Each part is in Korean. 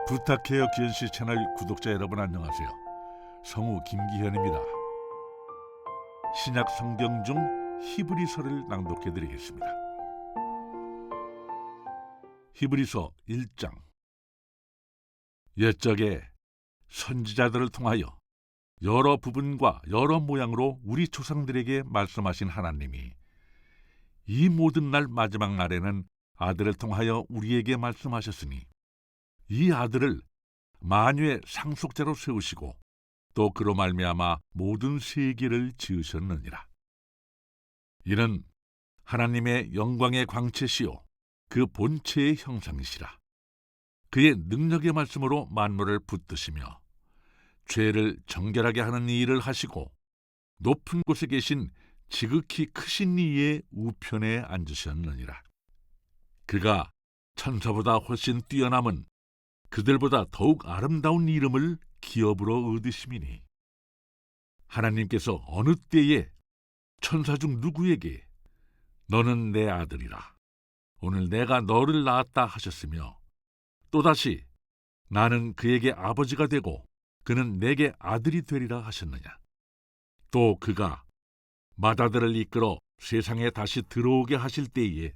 부탁해요 기현씨 채널 구독자 여러분 안녕하세요. 성우 김기현입니다. 신약 성경 중 히브리서를 낭독해 드리겠습니다. 히브리서 1장. 옛적에 선지자들을 통하여 여러 부분과 여러 모양으로 우리 조상들에게 말씀하신 하나님이 이 모든 날 마지막 날에는 아들을 통하여 우리에게 말씀하셨으니 이 아들을 만유의 상속자로 세우시고 또 그로 말미암아 모든 세계를 지으셨느니라. 이는 하나님의 영광의 광채시요 그 본체의 형상이시라. 그의 능력의 말씀으로 만물을 붙드시며 죄를 정결하게 하는 이 일을 하시고 높은 곳에 계신 지극히 크신 이의 우편에 앉으셨느니라. 그가 천사보다 훨씬 뛰어남은 그들보다 더욱 아름다운 이름을 기업으로 얻으심이니 하나님께서 어느 때에 천사 중 누구에게 너는 내 아들이라 오늘 내가 너를 낳았다 하셨으며 또다시 나는 그에게 아버지가 되고 그는 내게 아들이 되리라 하셨느냐. 또 그가 맏아들을 이끌어 세상에 다시 들어오게 하실 때에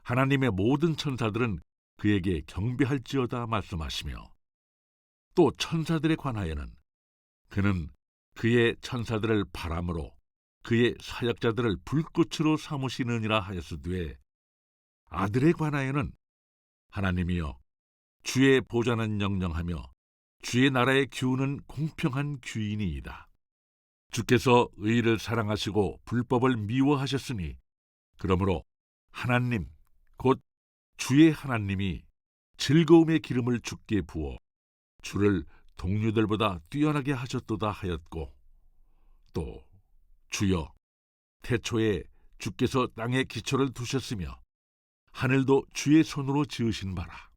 하나님의 모든 천사들은 그에게 경배할지어다 말씀하시며 또 천사들에 관하여는 그는 그의 천사들을 바람으로 그의 사역자들을 불꽃으로 삼으시느니라 하였으되 아들에 관하여는 하나님이여 주의 보좌는 영영하며 주의 나라의 규는 공평한 규이니이다. 주께서 의를 사랑하시고 불법을 미워하셨으니 그러므로 하나님 곧 주의 하나님이 즐거움의 기름을 주께 부어 주를 동류들보다 뛰어나게 하셨도다 하였고 또 주여 태초에 주께서 땅에 기초를 두셨으며 하늘도 주의 손으로 지으신 바라.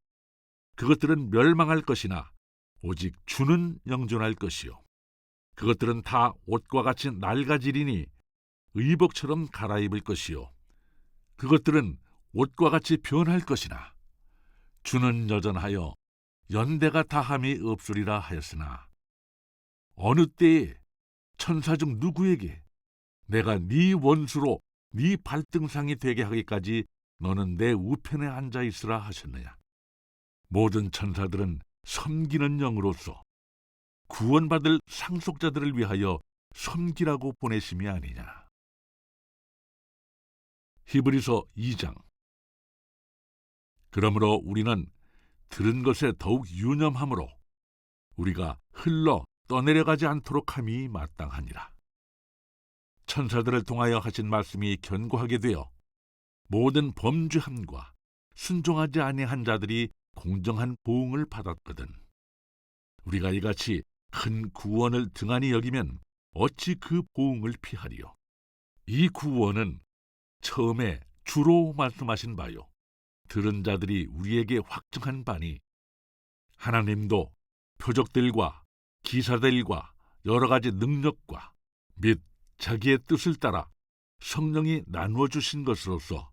그것들은 멸망할 것이나 오직 주는 영존할 것이요 그것들은 다 옷과 같이 낡아지리니 의복처럼 갈아입을 것이요 그것들은 옷과 같이 변할 것이나 주는 여전하여 연대가 다함이 없으리라 하였으나 어느 때에 천사 중 누구에게 내가 네 원수로 네 발등상이 되게 하기까지 너는 내 우편에 앉아 있으라 하셨느냐. 모든 천사들은 섬기는 영으로서 구원받을 상속자들을 위하여 섬기라고 보내심이 아니냐. 히브리서 2장. 그러므로 우리는 들은 것에 더욱 유념함으로 우리가 흘러 떠내려가지 않도록 함이 마땅하니라. 천사들을 통하여 하신 말씀이 견고하게 되어 모든 범죄함과 순종하지 아니한 자들이 공정한 보응을 받았거든. 우리가 이같이 큰 구원을 등한히 여기면 어찌 그 보응을 피하리요. 이 구원은 처음에 주로 말씀하신 바요 들은 자들이 우리에게 확증한 바니 하나님도 표적들과 기사들과 여러 가지 능력과 및 자기의 뜻을 따라 성령이 나누어 주신 것으로서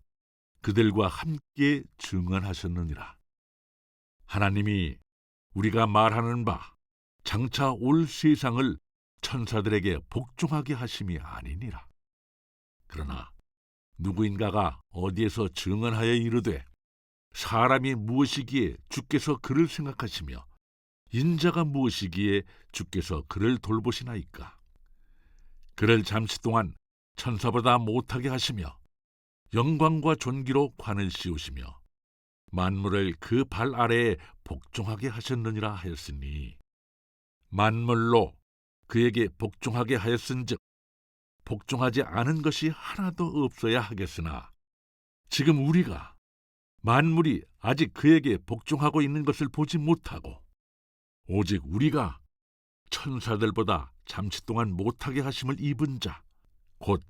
그들과 함께 증언하셨느니라. 하나님이 우리가 말하는 바 장차 올 세상을 천사들에게 복종하게 하심이 아니니라. 그러나 누구인가가 어디에서 증언하여 이르되 사람이 무엇이기에 주께서 그를 생각하시며 인자가 무엇이기에 주께서 그를 돌보시나이까. 그를 잠시 동안 천사보다 못하게 하시며 영광과 존귀로 관을 씌우시며 만물을 그 발 아래에 복종하게 하셨느니라 하였으니 만물로 그에게 복종하게 하였은즉 복종하지 않은 것이 하나도 없어야 하겠으나 지금 우리가 만물이 아직 그에게 복종하고 있는 것을 보지 못하고 오직 우리가 천사들보다 잠시 동안 못하게 하심을 입은 자 곧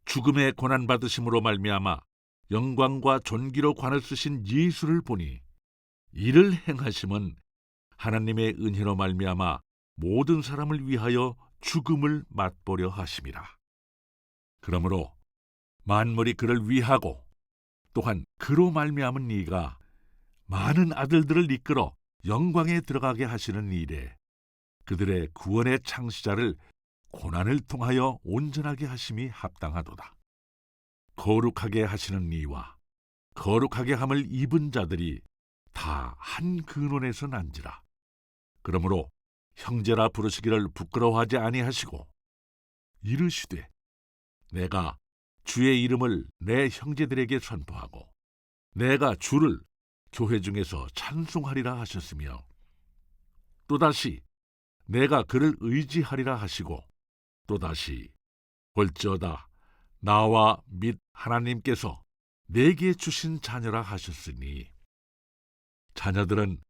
죽음의 고난받으심으로 말미암아 영광과 존귀로 관을 쓰신 예수를 보니 이를 행하심은 하나님의 은혜로 말미암아 모든 사람을 위하여 죽음을 맛보려 하심이라. 그러므로 만물이 그를 위하고 또한 그로 말미암은 이가 많은 아들들을 이끌어 영광에 들어가게 하시는 일에 그들의 구원의 창시자를 고난을 통하여 온전하게 하심이 합당하도다. 거룩하게 하시는 이와 거룩하게 함을 입은 자들이 다 한 근원에서 난지라. 그러므로 형제라 부르시기를 부끄러워하지 아니하시고 이르시되 내가 주의 이름을 내 형제들에게 선포하고 내가 주를 교회 중에서 찬송하리라 하셨으며 또다시 내가 그를 의지하리라 하시고 또다시 볼지어다 나와 및 하나님께서 내게 주신 자녀라 하셨으니 자녀들은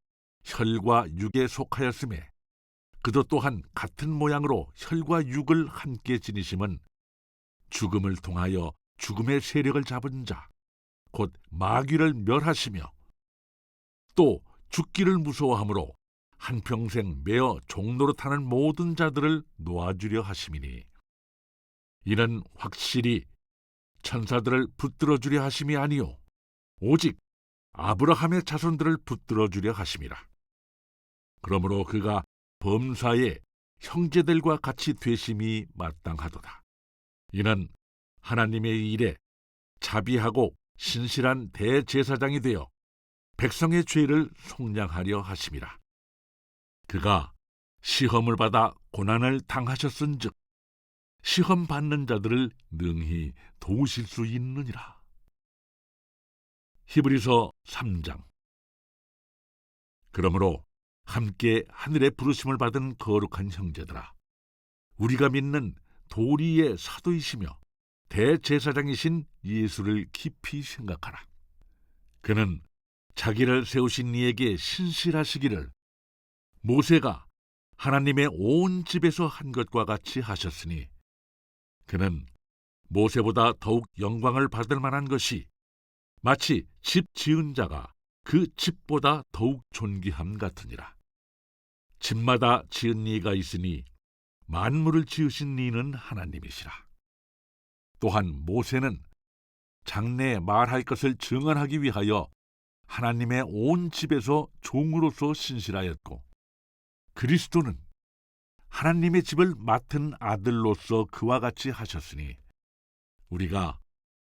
혈과 육에 속하였음에 그도 또한 같은 모양으로 혈과 육을 함께 지니심은 죽음을 통하여 죽음의 세력을 잡은 자 곧 마귀를 멸하시며 또 죽기를 무서워하므로 한평생 매어 종노릇하는 모든 자들을 놓아주려 하심이니 이는 확실히 천사들을 붙들어주려 하심이 아니요 오직 아브라함의 자손들을 붙들어주려 하심이라. 그러므로 그가 범사에 형제들과 같이 되심이 마땅하도다. 이는 하나님의 일에 자비하고 신실한 대제사장이 되어 백성의 죄를 속량하려 하심이라. 그가 시험을 받아 고난을 당하셨은즉 시험 받는 자들을 능히 도우실 수 있느니라. 히브리서 3장. 그러므로 함께 하늘의 부르심을 받은 거룩한 형제들아, 우리가 믿는 도리의 사도이시며 대제사장이신 예수를 깊이 생각하라. 그는 자기를 세우신 이에게 신실하시기를 모세가 하나님의 온 집에서 한 것과 같이 하셨으니 그는 모세보다 더욱 영광을 받을 만한 것이 마치 집 지은 자가 그 집보다 더욱 존귀함 같으니라. 집마다 지은 이가 있으니 만물을 지으신 이는 하나님이시라. 또한 모세는 장래에 말할 것을 증언하기 위하여 하나님의 온 집에서 종으로서 신실하였고 그리스도는 하나님의 집을 맡은 아들로서 그와 같이 하셨으니 우리가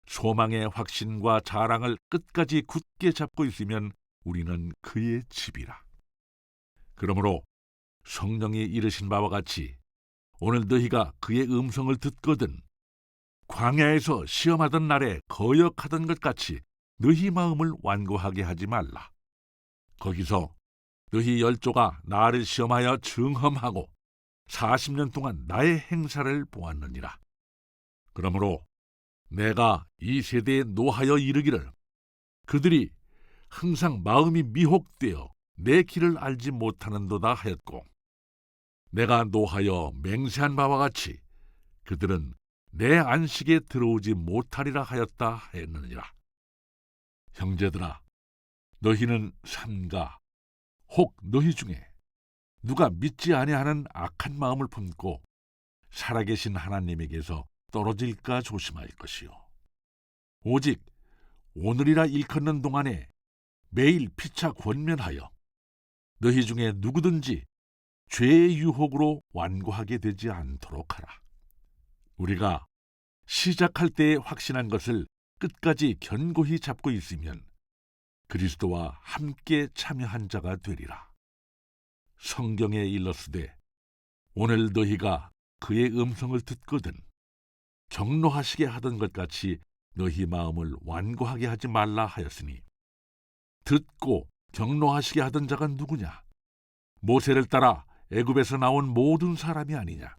소망의 확신과 자랑을 끝까지 굳게 잡고 있으면 우리는 그의 집이라. 그러므로 성령이 이르신 바와 같이 오늘 너희가 그의 음성을 듣거든 광야에서 시험하던 날에 거역하던 것 같이 너희 마음을 완고하게 하지 말라. 거기서 너희 열조가 나를 시험하여 증험하고 40년 동안 나의 행사를 보았느니라. 그러므로 내가 이 세대에 노하여 이르기를 그들이 항상 마음이 미혹되어 내 길을 알지 못하는도다 하였고 내가 노하여 맹세한 바와 같이 그들은 내 안식에 들어오지 못하리라 하였다 했느니라. 형제들아, 너희는 삼가 혹 너희 중에 누가 믿지 아니하는 악한 마음을 품고 살아계신 하나님에게서 떨어질까 조심할 것이요. 오직 오늘이라 일컫는 동안에 매일 피차 권면하여 너희 중에 누구든지 죄의 유혹으로 완고하게 되지 않도록 하라. 우리가 시작할 때에 확신한 것을 끝까지 견고히 잡고 있으면 그리스도와 함께 참여한 자가 되리라. 성경에 일렀으되 오늘 너희가 그의 음성을 듣거든 경노하시게 하던 것 같이 너희 마음을 완고하게 하지 말라 하였으니 듣고 경노하시게 하던 자가 누구냐? 모세를 따라 애굽에서 나온 모든 사람이 아니냐?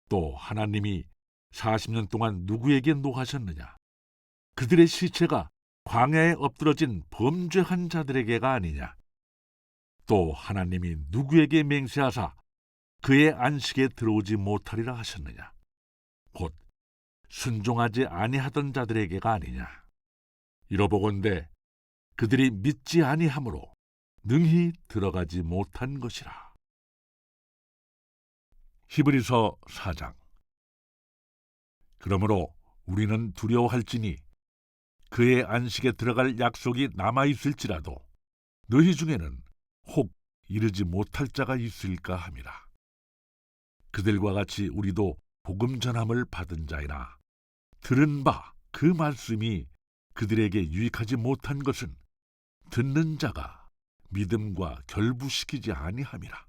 또 하나님이 40년 동안 누구에게 노하셨느냐? 그들의 시체가 광야에 엎드러진 범죄한 자들에게가 아니냐? 또 하나님이 누구에게 맹세하사 그의 안식에 들어오지 못하리라 하셨느냐? 곧 순종하지 아니하던 자들에게가 아니냐? 이러보건대 그들이 믿지 아니하므로 능히 들어가지 못한 것이라. 히브리서 4장. 그러므로 우리는 두려워할지니 그의 안식에 들어갈 약속이 남아있을지라도 너희 중에는 혹 이르지 못할 자가 있을까 함이라. 그들과 같이 우리도 복음 전함을 받은 자이나 들은 바 그 말씀이 그들에게 유익하지 못한 것은 듣는 자가 믿음과 결부시키지 아니함이라.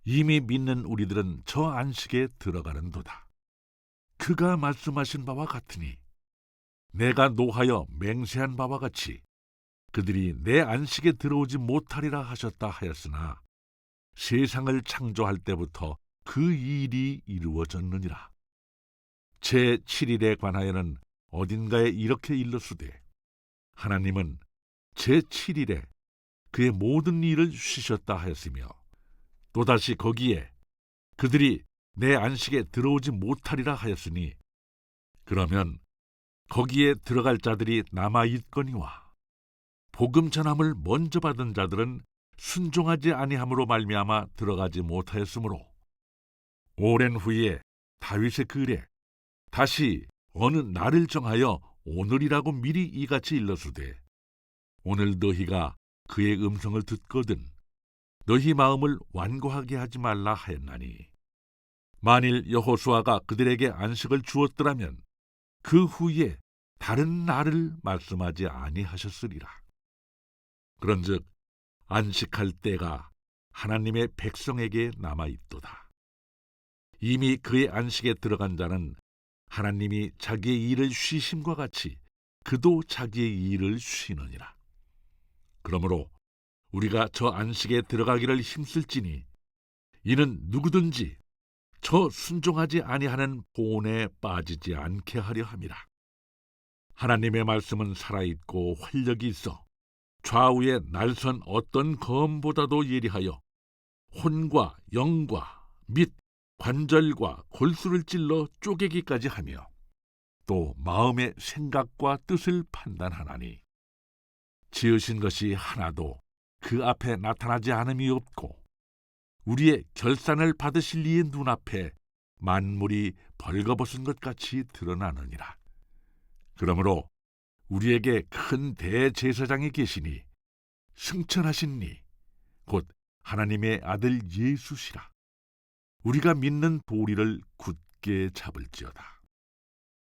이미 믿는 우리들은 저 안식에 들어가는도다. 그가 말씀하신 바와 같으니 내가 노하여 맹세한 바와 같이 그들이 내 안식에 들어오지 못하리라 하셨다 하였으나 세상을 창조할 때부터 그 일이 이루어졌느니라. 제7일에 관하여는 어딘가에 이렇게 일렀으되 하나님은 제7일에 그의 모든 일을 쉬셨다 하였으며 또다시 거기에 그들이 내 안식에 들어오지 못하리라 하였으니 그러면 거기에 들어갈 자들이 남아있거니와 복음 전함을 먼저 받은 자들은 순종하지 아니함으로 말미암아 들어가지 못하였으므로 오랜 후에 다윗의 글에 다시 어느 날을 정하여 오늘이라고 미리 이같이 일렀으되 오늘 너희가 그의 음성을 듣거든 너희 마음을 완고하게 하지 말라 하였나니 만일 여호수아가 그들에게 안식을 주었더라면 그 후에 다른 날을 말씀하지 아니하셨으리라. 그런즉 안식할 때가 하나님의 백성에게 남아있도다. 이미 그의 안식에 들어간 자는 하나님이 자기의 일을 쉬심과 같이 그도 자기의 일을 쉬느니라. 그러므로 우리가 저 안식에 들어가기를 힘쓸지니 이는 누구든지 저 순종하지 아니하는 본에 빠지지 않게 하려 함이라. 하나님의 말씀은 살아있고 활력이 있어 좌우에 날선 어떤 검보다도 예리하여 혼과 영과 및 관절과 골수를 찔러 쪼개기까지 하며 또 마음의 생각과 뜻을 판단하나니 지으신 것이 하나도 그 앞에 나타나지 않음이 없고 우리의 결산을 받으실 이의 눈앞에 만물이 벌거벗은 것 같이 드러나느니라. 그러므로 우리에게 큰 대제사장이 계시니 승천하신 이 곧 하나님의 아들 예수시라. 우리가 믿는 도리를 굳게 잡을지어다.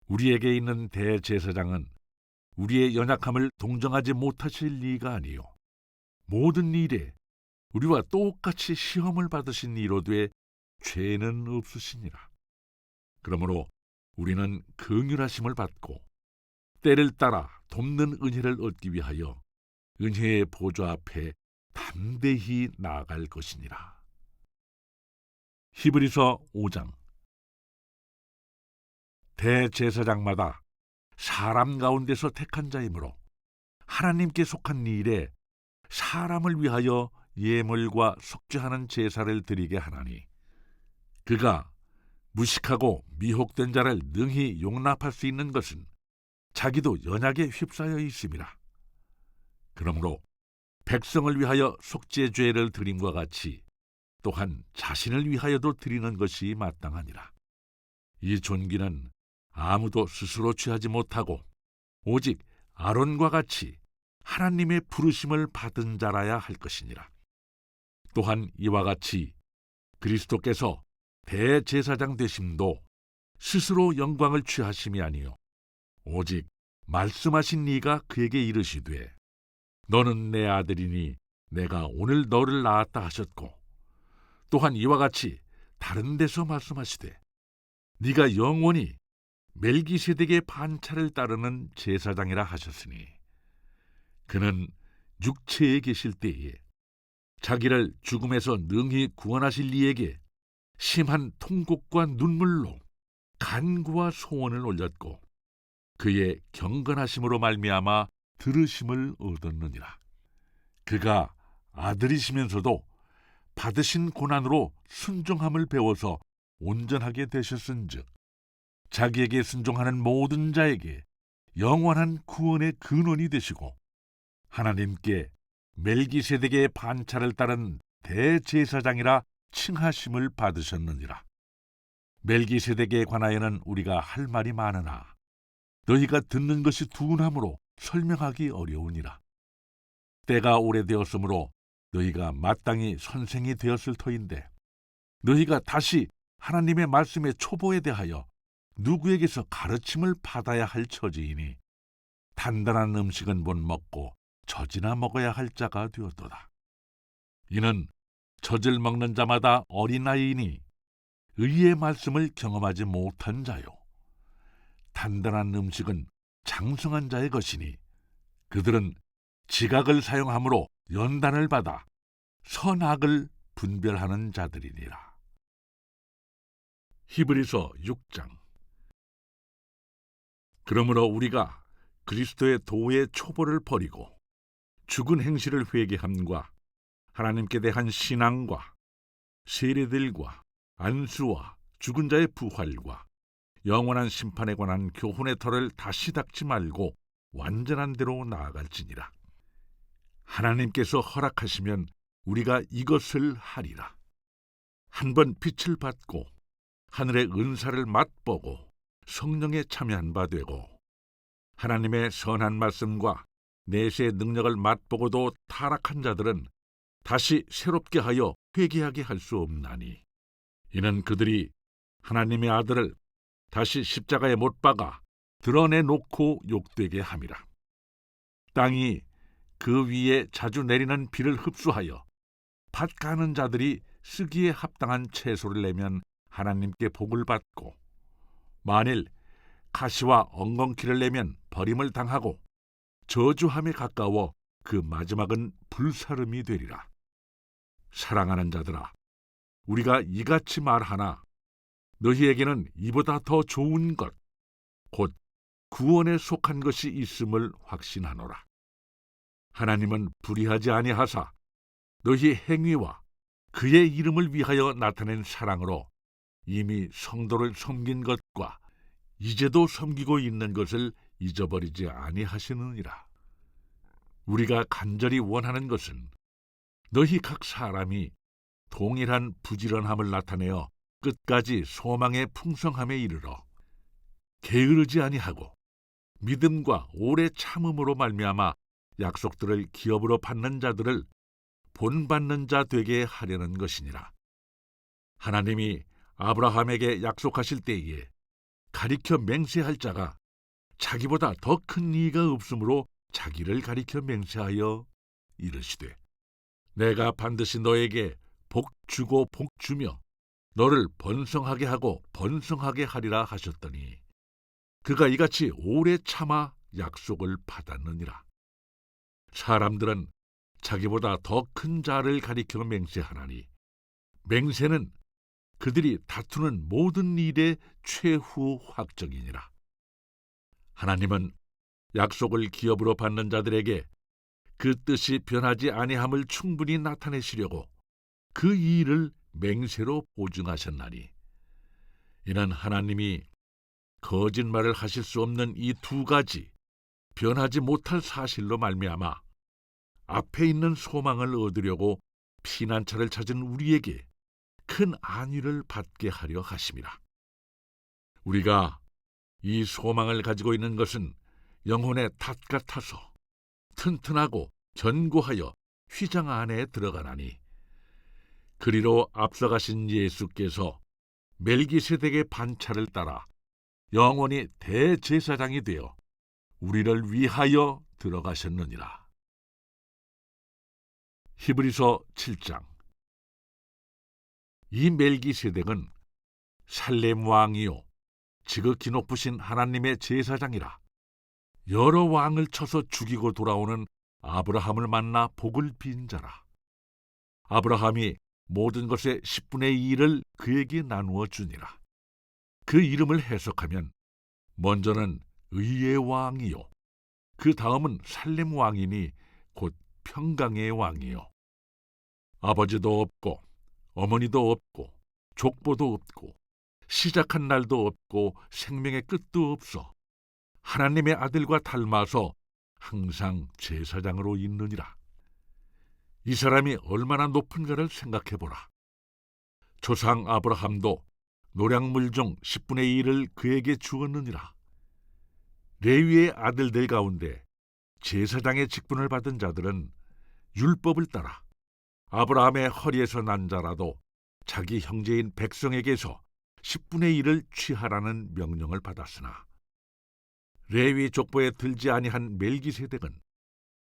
우리에게 있는 대제사장은 우리의 연약함을 동정하지 못하실 리가 아니요 모든 일에 우리와 똑같이 시험을 받으신 이로되 죄는 없으시니라. 그러므로 우리는 긍휼하심을 받고 때를 따라 돕는 은혜를 얻기 위하여 은혜의 보좌 앞에 담대히 나아갈 것이니라. 히브리서 5장. 대제사장마다 사람 가운데서 택한 자이므로 하나님께 속한 일에 사람을 위하여 예물과 속죄하는 제사를 드리게 하나니 그가 무식하고 미혹된 자를 능히 용납할 수 있는 것은 자기도 연약에 휩싸여 있음이라. 그러므로 백성을 위하여 속죄죄를 드림과 같이 또한 자신을 위하여도 드리는 것이 마땅하니라. 이 존귀는 아무도 스스로 취하지 못하고 오직 아론과 같이 하나님의 부르심을 받은 자라야 할 것이니라. 또한 이와 같이 그리스도께서 대제사장 되심도 스스로 영광을 취하심이 아니요 오직 말씀하신 이가 그에게 이르시되 너는 내 아들이니 내가 오늘 너를 낳았다 하셨고 또한 이와 같이 다른 데서 말씀하시되 네가 영원히 멜기세덱의 반차를 따르는 제사장이라 하셨으니 그는 육체에 계실 때에 자기를 죽음에서 능히 구원하실 이에게 심한 통곡과 눈물로 간구와 소원을 올렸고 그의 경건하심으로 말미암아 들으심을 얻었느니라. 그가 아들이시면서도 받으신 고난으로 순종함을 배워서 온전하게 되셨은즉 자기에게 순종하는 모든 자에게 영원한 구원의 근원이 되시고 하나님께 멜기세덱의 반차를 따른 대제사장이라 칭하심을 받으셨느니라. 멜기세덱에 관하여는 우리가 할 말이 많으나 너희가 듣는 것이 둔하므로 설명하기 어려우니라. 때가 오래되었으므로 너희가 마땅히 선생이 되었을 터인데 너희가 다시 하나님의 말씀의 초보에 대하여 누구에게서 가르침을 받아야 할 처지이니 단단한 음식은 못 먹고 젖이나 먹어야 할 자가 되었도다. 이는 젖을 먹는 자마다 어린아이이니 의의 말씀을 경험하지 못한 자요. 단단한 음식은 장성한 자의 것이니 그들은 지각을 사용함으로 연단을 받아 선악을 분별하는 자들이니라. 히브리서 6장. 그러므로 우리가 그리스도의 도의 초보를 버리고 죽은 행실을 회개함과 하나님께 대한 신앙과 세례들과 안수와 죽은 자의 부활과 영원한 심판에 관한 교훈의 털을 다시 닦지 말고 완전한 대로 나아갈지니라. 하나님께서 허락하시면 우리가 이것을 하리라. 한번 빛을 받고 하늘의 은사를 맛보고 성령에 참여한 바 되고 하나님의 선한 말씀과 내세의 능력을 맛보고도 타락한 자들은 다시 새롭게 하여 회개하게 할 수 없나니 이는 그들이 하나님의 아들을 다시 십자가에 못 박아 드러내놓고 욕되게 함이라. 땅이 그 위에 자주 내리는 비를 흡수하여 밭 가는 자들이 쓰기에 합당한 채소를 내면 하나님께 복을 받고 만일 가시와 엉겅퀴를 내면 버림을 당하고 저주함에 가까워 그 마지막은 불사름이 되리라. 사랑하는 자들아, 우리가 이같이 말하나 너희에게는 이보다 더 좋은 것, 곧 구원에 속한 것이 있음을 확신하노라. 하나님은 불의하지 아니하사 너희 행위와 그의 이름을 위하여 나타낸 사랑으로 이미 성도를 섬긴 것과 이제도 섬기고 있는 것을 잊어버리지 아니하시느니라. 우리가 간절히 원하는 것은 너희 각 사람이 동일한 부지런함을 나타내어 끝까지 소망의 풍성함에 이르러 게으르지 아니하고 믿음과 오래 참음으로 말미암아 약속들을 기업으로 받는 자들을 본받는 자 되게 하려는 것이니라. 하나님이 아브라함에게 약속하실 때에 가리켜 맹세할 자가 자기보다 더 큰 이가 없으므로 자기를 가리켜 맹세하여 이르시되 내가 반드시 너에게 복 주고 복 주며 너를 번성하게 하고 번성하게 하리라 하셨더니 그가 이같이 오래 참아 약속을 받았느니라. 사람들은 자기보다 더 큰 자를 가리켜 맹세하나니 맹세는 그들이 다투는 모든 일의 최후 확정이니라. 하나님은 약속을 기업으로 받는 자들에게 그 뜻이 변하지 아니함을 충분히 나타내시려고 그 일을 맹세로 보증하셨나니 이는 하나님이 거짓말을 하실 수 없는 이 두 가지 변하지 못할 사실로 말미암아 앞에 있는 소망을 얻으려고 피난처를 찾은 우리에게 큰 안위를 받게 하려 하심이라. 우리가 이 소망을 가지고 있는 것은 영혼의 탓 같아서 튼튼하고 견고하여 휘장 안에 들어가나니 그리로 앞서가신 예수께서 멜기세덱의 반차를 따라 영원히 대제사장이 되어 우리를 위하여 들어가셨느니라. 히브리서 7장. 이 멜기세덱은 살렘 왕이요 지극히 높으신 하나님의 제사장이라. 여러 왕을 쳐서 죽이고 돌아오는 아브라함을 만나 복을 빈 자라. 아브라함이 모든 것의 10분의 2를 그에게 나누어 주니라. 그 이름을 해석하면 먼저는 의의 왕이요 그 다음은 살렘 왕이니 곧 평강의 왕이요 아버지도 없고 어머니도 없고 족보도 없고 시작한 날도 없고 생명의 끝도 없어 하나님의 아들과 닮아서 항상 제사장으로 있느니라. 이 사람이 얼마나 높은가를 생각해보라. 조상 아브라함도 노량물 중 10분의 1을 그에게 주었느니라. 레위의 아들들 가운데 제사장의 직분을 받은 자들은 율법을 따라 아브라함의 허리에서 난 자라도 자기 형제인 백성에게서 10분의 1을 취하라는 명령을 받았으나 레위 족보에 들지 아니한 멜기세덱은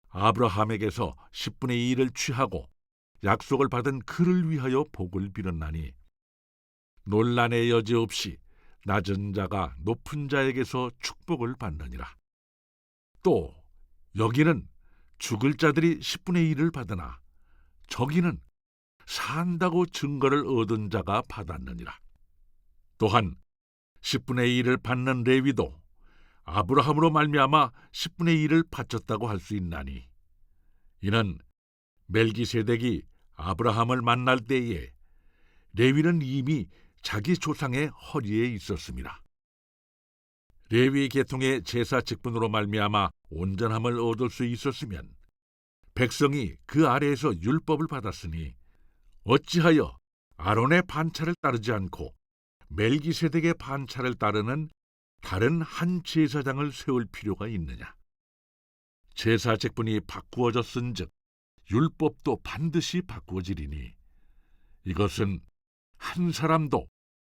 아브라함에게서 10분의 1을 취하고 약속을 받은 그를 위하여 복을 빌었나니 논란의 여지 없이 낮은 자가 높은 자에게서 축복을 받느니라. 또 여기는 죽을 자들이 10분의 1을 받으나 저기는 산다고 증거를 얻은 자가 받았느니라. 또한 10분의 1을 받는 레위도 아브라함으로 말미암아 10분의 1을 바쳤다고 할 수 있나니 이는 멜기세덱이 아브라함을 만날 때에 레위는 이미 자기 조상의 허리에 있었습니다. 레위 계통의 제사 직분으로 말미암아 온전함을 얻을 수 있었으면 백성이 그 아래에서 율법을 받았으니 어찌하여 아론의 반차를 따르지 않고 멜기세덱의 반차를 따르는 다른 한 제사장을 세울 필요가 있느냐? 제사 직분이 바꾸어졌은즉 율법도 반드시 바꾸어지리니 이것은 한 사람도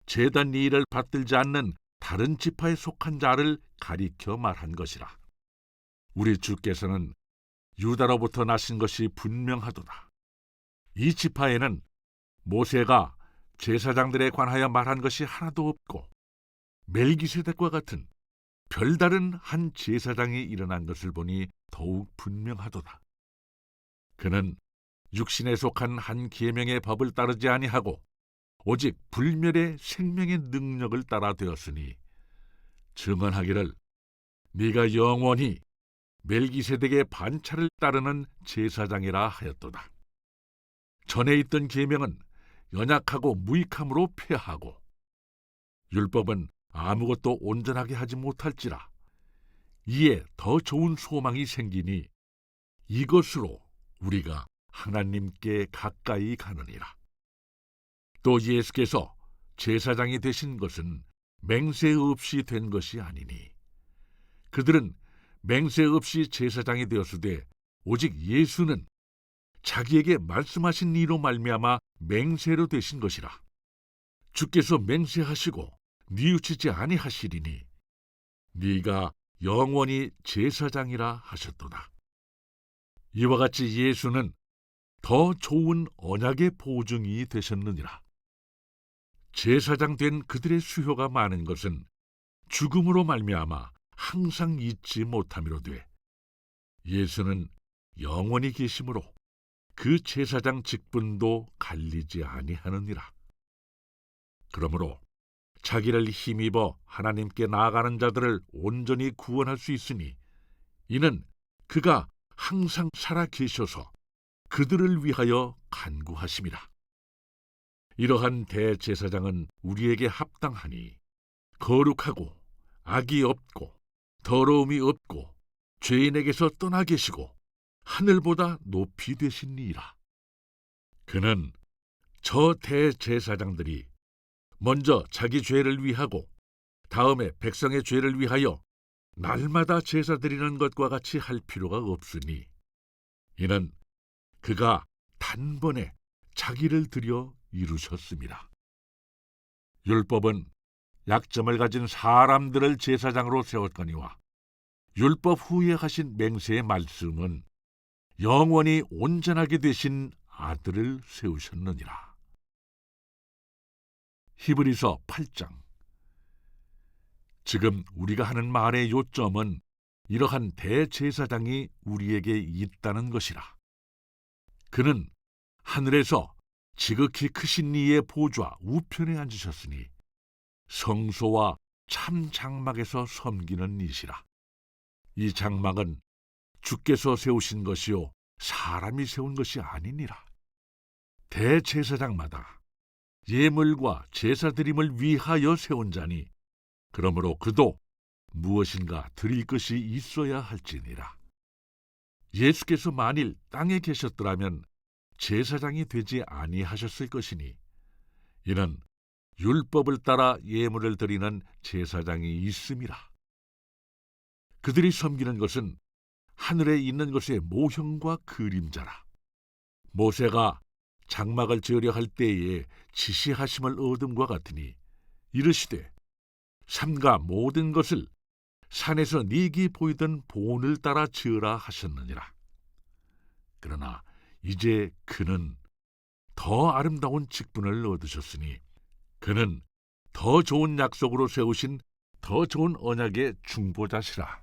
제단 일을 받들지 않는 다른 지파에 속한 자를 가리켜 말한 것이라. 우리 주께서는 유다로부터 나신 것이 분명하도다. 이 지파에는 모세가 제사장들에 관하여 말한 것이 하나도 없고 멜기세덱과 같은 별다른 한 제사장이 일어난 것을 보니 더욱 분명하도다. 그는 육신에 속한 한 계명의 법을 따르지 아니하고 오직 불멸의 생명의 능력을 따라 되었으니 증언하기를 네가 영원히 멜기세덱의 반차를 따르는 제사장이라 하였도다. 전에 있던 계명은 연약하고 무익함으로 폐하고 율법은 아무것도 온전하게 하지 못할지라 이에 더 좋은 소망이 생기니 이것으로 우리가 하나님께 가까이 가느니라. 또 예수께서 제사장이 되신 것은 맹세 없이 된 것이 아니니 그들은 맹세 없이 제사장이 되었으되 오직 예수는 자기에게 말씀하신 이로 말미암아 맹세로 되신 것이라. 주께서 맹세하시고 뉘우치지 아니하시리니 네가 영원히 제사장이라 하셨도다. 이와 같이 예수는 더 좋은 언약의 보증이 되셨느니라. 제사장 된 그들의 수효가 많은 것은 죽음으로 말미암아 항상 잊지 못함이로되 예수는 영원히 계심으로 그 제사장 직분도 갈리지 아니하느니라. 그러므로 자기를 힘입어 하나님께 나아가는 자들을 온전히 구원할 수 있으니 이는 그가 항상 살아 계셔서 그들을 위하여 간구하심이라. 이러한 대제사장은 우리에게 합당하니 거룩하고 악이 없고 더러움이 없고 죄인에게서 떠나 계시고 하늘보다 높이 되신 이라. 그는 저 대제사장들이 먼저 자기 죄를 위하고 다음에 백성의 죄를 위하여 날마다 제사 드리는 것과 같이 할 필요가 없으니 이는 그가 단번에 자기를 드려 이루셨습니다. 율법은 약점을 가진 사람들을 제사장으로 세웠거니와 율법 후에 하신 맹세의 말씀은 영원히 온전하게 되신 아들을 세우셨느니라. 히브리서 8장. 지금 우리가 하는 말의 요점은 이러한 대제사장이 우리에게 있다는 것이라. 그는 하늘에서 지극히 크신 이의 보좌 우편에 앉으셨으니 성소와 참 장막에서 섬기는 이시라. 이 장막은 주께서 세우신 것이요 사람이 세운 것이 아니니라. 대제사장마다 예물과 제사드림을 위하여 세운 자니 그러므로 그도 무엇인가 드릴 것이 있어야 할지니라. 예수께서 만일 땅에 계셨더라면 제사장이 되지 아니하셨을 것이니 이는 율법을 따라 예물을 드리는 제사장이 있음이라. 그들이 섬기는 것은 하늘에 있는 것의 모형과 그림자라. 모세가 장막을 지으려 할 때에 지시하심을 얻음과 같으니 이르시되 삼가 모든 것을 산에서 네게 보이던 본을 따라 지으라 하셨느니라. 그러나 이제 그는 더 아름다운 직분을 얻으셨으니 그는 더 좋은 약속으로 세우신 더 좋은 언약의 중보자시라.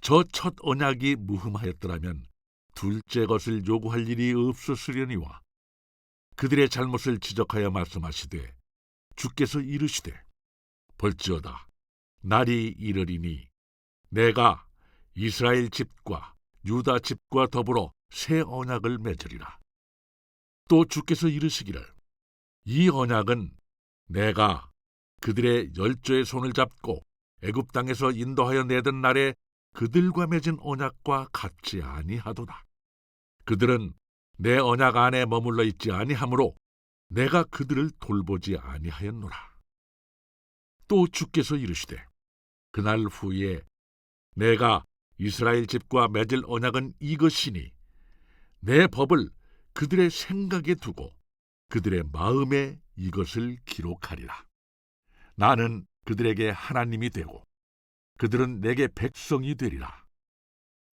저 첫 언약이 무흠하였더라면 둘째 것을 요구할 일이 없었으려니와 그들의 잘못을 지적하여 말씀하시되 주께서 이르시되 볼지어다 날이 이르리니 내가 이스라엘 집과 유다 집과 더불어 새 언약을 맺으리라. 또 주께서 이르시기를 이 언약은 내가 그들의 열조의 손을 잡고 애굽 땅에서 인도하여 내던 날에 그들과 맺은 언약과 같지 아니하도다. 그들은 내 언약 안에 머물러 있지 아니하므로 내가 그들을 돌보지 아니하였노라. 또 주께서 이르시되 그날 후에 내가 이스라엘 집과 맺을 언약은 이것이니 내 법을 그들의 생각에 두고 그들의 마음에 이것을 기록하리라. 나는 그들에게 하나님이 되고 그들은 내게 백성이 되리라.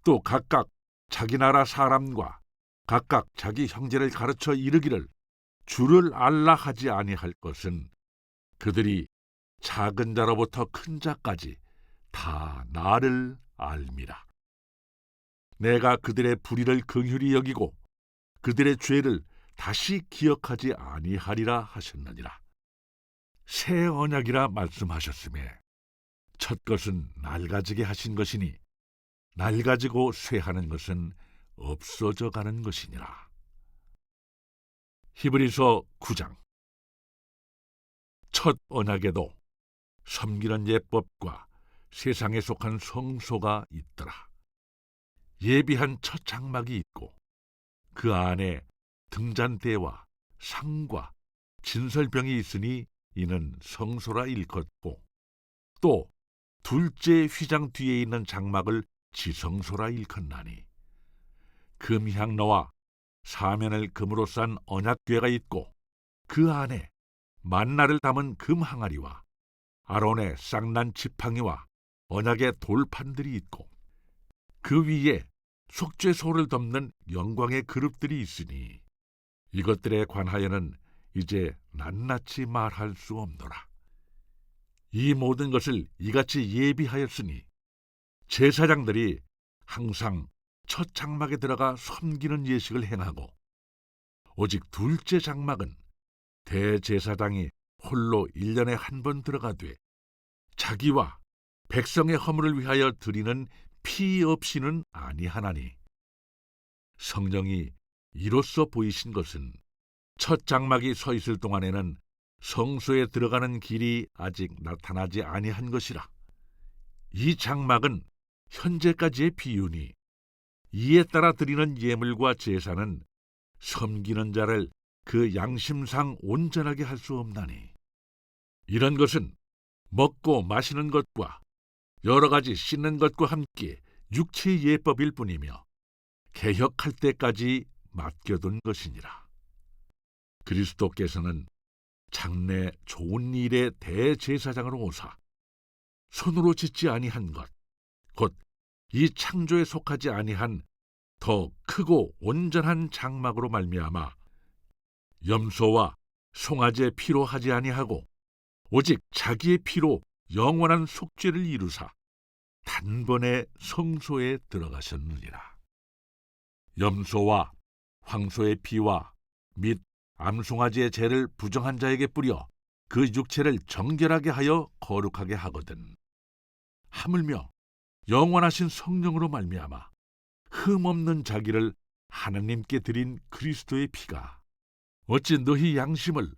또 각각 자기 나라 사람과 각각 자기 형제를 가르쳐 이르기를 주를 알라 하지 아니할 것은 그들이 작은 자로부터 큰 자까지 다 나를 알미라. 내가 그들의 불의를 긍휼히 여기고 그들의 죄를 다시 기억하지 아니하리라 하셨느니라. 새 언약이라 말씀하셨음에 첫 것은 낡아지게 하신 것이니 낡아지고 쇠하는 것은 없어져 가는 것이니라. 히브리서 9장. 첫 언약에도 섬기는 예법과 세상에 속한 성소가 있더라. 예비한 첫 장막이 있고 그 안에 등잔대와 상과 진설병이 있으니 이는 성소라 일컫고 또 둘째 휘장 뒤에 있는 장막을 지성소라 일컫나니 금향로와 사면을 금으로 싼 언약궤가 있고 그 안에 만나를 담은 금 항아리와 아론의 쌍난 지팡이와 언약의 돌판들이 있고 그 위에 속죄소를 덮는 영광의 그룹들이 있으니 이것들에 관하여는 이제 낱낱이 말할 수 없노라. 이 모든 것을 이같이 예비하였으니 제사장들이 항상 첫 장막에 들어가 섬기는 예식을 행하고 오직 둘째 장막은 대제사장이 홀로 1년에 한 번 들어가되 자기와 백성의 허물을 위하여 드리는 피 없이는 아니하나니 성령이 이로써 보이신 것은 첫 장막이 서 있을 동안에는 성소에 들어가는 길이 아직 나타나지 아니한 것이라. 이 장막은 현재까지의 비유니 이에 따라 드리는 예물과 제사는 섬기는 자를 그 양심상 온전하게 할 수 없나니 이런 것은 먹고 마시는 것과 여러 가지 씻는 것과 함께 육체의 예법일 뿐이며 개혁할 때까지 맡겨둔 것이니라. 그리스도께서는 장래 좋은 일의 대제사장으로 오사 손으로 짓지 아니한 것 곧 이 창조에 속하지 아니한 더 크고 온전한 장막으로 말미암아 염소와 송아지의 피로 하지 아니하고 오직 자기의 피로 영원한 속죄를 이루사 단번에 성소에 들어가셨느니라. 염소와 황소의 피와 및 암송아지의 죄를 부정한 자에게 뿌려 그 육체를 정결하게 하여 거룩하게 하거든 하물며 영원하신 성령으로 말미암아 흠없는 자기를 하나님께 드린 그리스도의 피가 어찌 너희 양심을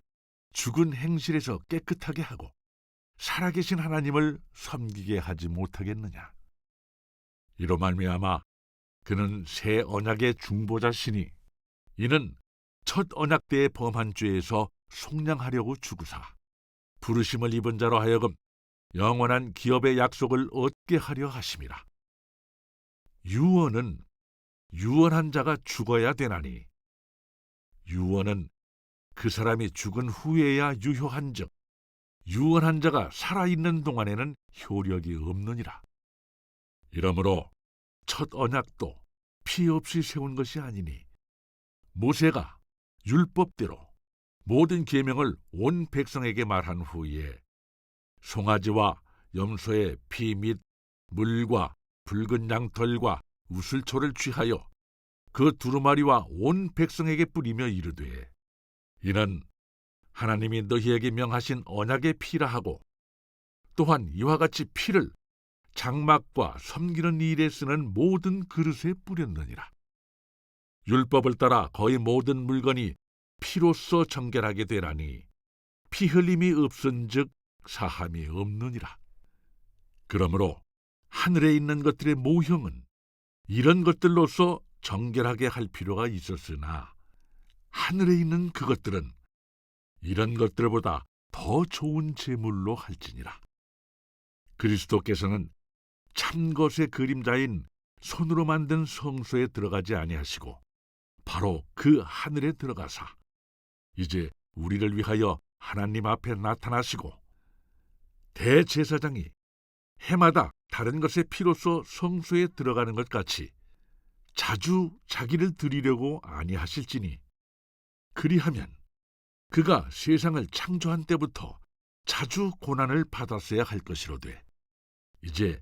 죽은 행실에서 깨끗하게 하고 살아계신 하나님을 섬기게 하지 못하겠느냐. 이로 말미암아 그는 새 언약의 중보자시니 이는 첫 언약 때의 범한 죄에서 속량하려고 죽으사 부르심을 입은 자로 하여금 영원한 기업의 약속을 얻게 하려 하심이라. 유언은 유언한 자가 죽어야 되나니 유언은 그 사람이 죽은 후에야 유효한즉 유언한 자가 살아있는 동안에는 효력이 없느니라. 이러므로 첫 언약도 피 없이 세운 것이 아니니 모세가 율법대로 모든 계명을 온 백성에게 말한 후에 송아지와 염소의 피 및 물과 붉은 양털과 우슬초를 취하여 그 두루마리와 온 백성에게 뿌리며 이르되 이는 하나님이 너희에게 명하신 언약의 피라 하고 또한 이와 같이 피를 장막과 섬기는 일에 쓰는 모든 그릇에 뿌렸느니라. 율법을 따라 거의 모든 물건이 피로써 정결하게 되라니 피 흘림이 없은즉 사함이 없느니라. 그러므로 하늘에 있는 것들의 모형은 이런 것들로서 정결하게 할 필요가 있었으나 하늘에 있는 그것들은 이런 것들보다 더 좋은 제물로 할지니라. 그리스도께서는 참것의 그림자인 손으로 만든 성소에 들어가지 아니하시고 바로 그 하늘에 들어가사 이제 우리를 위하여 하나님 앞에 나타나시고 대제사장이 해마다 다른 것의 피로써 성소에 들어가는 것 같이 자주 자기를 드리려고 아니하실지니 그리하면 그가 세상을 창조한 때부터 자주 고난을 받았어야 할 것이로되 이제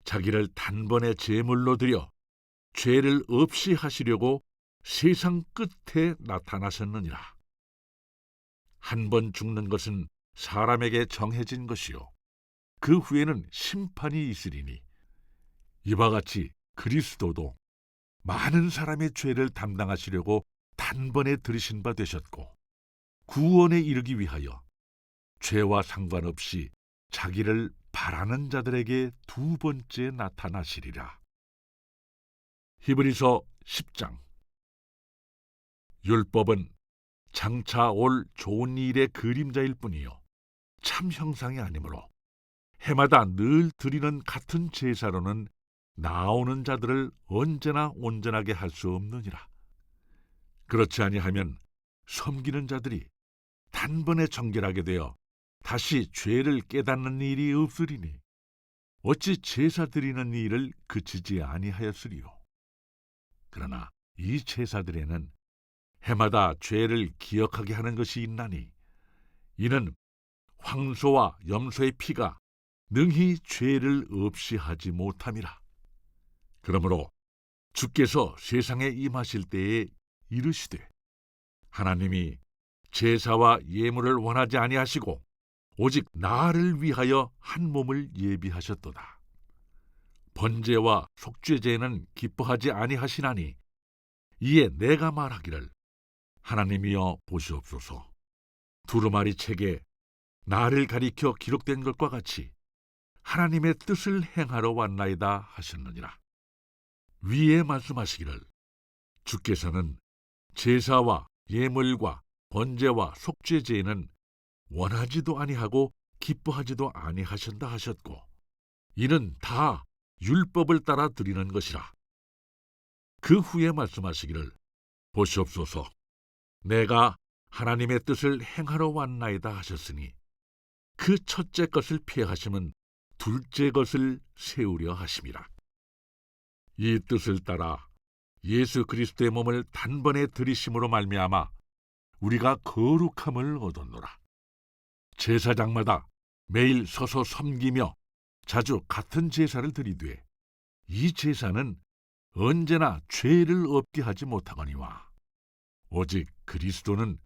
자기를 단번에 제물로 드려 죄를 없이 하시려고 세상 끝에 나타나셨느니라. 한 번 죽는 것은 사람에게 정해진 것이요 그 후에는 심판이 있으리니 이와 같이 그리스도도 많은 사람의 죄를 담당하시려고 단번에 들이신 바 되셨고 구원에 이르기 위하여 죄와 상관없이 자기를 바라는 자들에게 두 번째 나타나시리라. 히브리서 10장. 율법은 장차 올 좋은 일의 그림자일 뿐이요 참 형상이 아니므로 해마다 늘 드리는 같은 제사로는 나오는 자들을 언제나 온전하게 할 수 없느니라. 그렇지 아니하면 섬기는 자들이 단번에 정결하게 되어 다시 죄를 깨닫는 일이 없으리니 어찌 제사 드리는 일을 그치지 아니하였으리요. 그러나 이 제사들에는 해마다 죄를 기억하게 하는 것이 있나니 이는 황소와 염소의 피가 능히 죄를 없이 하지 못함이라. 그러므로 주께서 세상에 임하실 때에 이르시되 하나님이 제사와 예물을 원하지 아니하시고 오직 나를 위하여 한 몸을 예비하셨도다. 번제와 속죄제는 기뻐하지 아니하시나니 이에 내가 말하기를 하나님이여 보시옵소서. 두루마리 책에 나를 가리켜 기록된 것과 같이 하나님의 뜻을 행하러 왔나이다 하셨느니라. 위에 말씀하시기를 주께서는 제사와 예물과 번제와 속죄제는 원하지도 아니하고 기뻐하지도 아니하신다 하셨고 이는 다 율법을 따라 드리는 것이라. 그 후에 말씀하시기를 보시옵소서 내가 하나님의 뜻을 행하러 왔나이다 하셨으니 그 첫째 것을 피하심은 둘째 것을 세우려 하심이라. 이 뜻을 따라 예수 그리스도의 몸을 단번에 들이심으로 말미암아 우리가 거룩함을 얻었노라. 제사장마다 매일 서서 섬기며 자주 같은 제사를 드리되 이 제사는 언제나 죄를 없게 하지 못하거니와 오직 그리스도는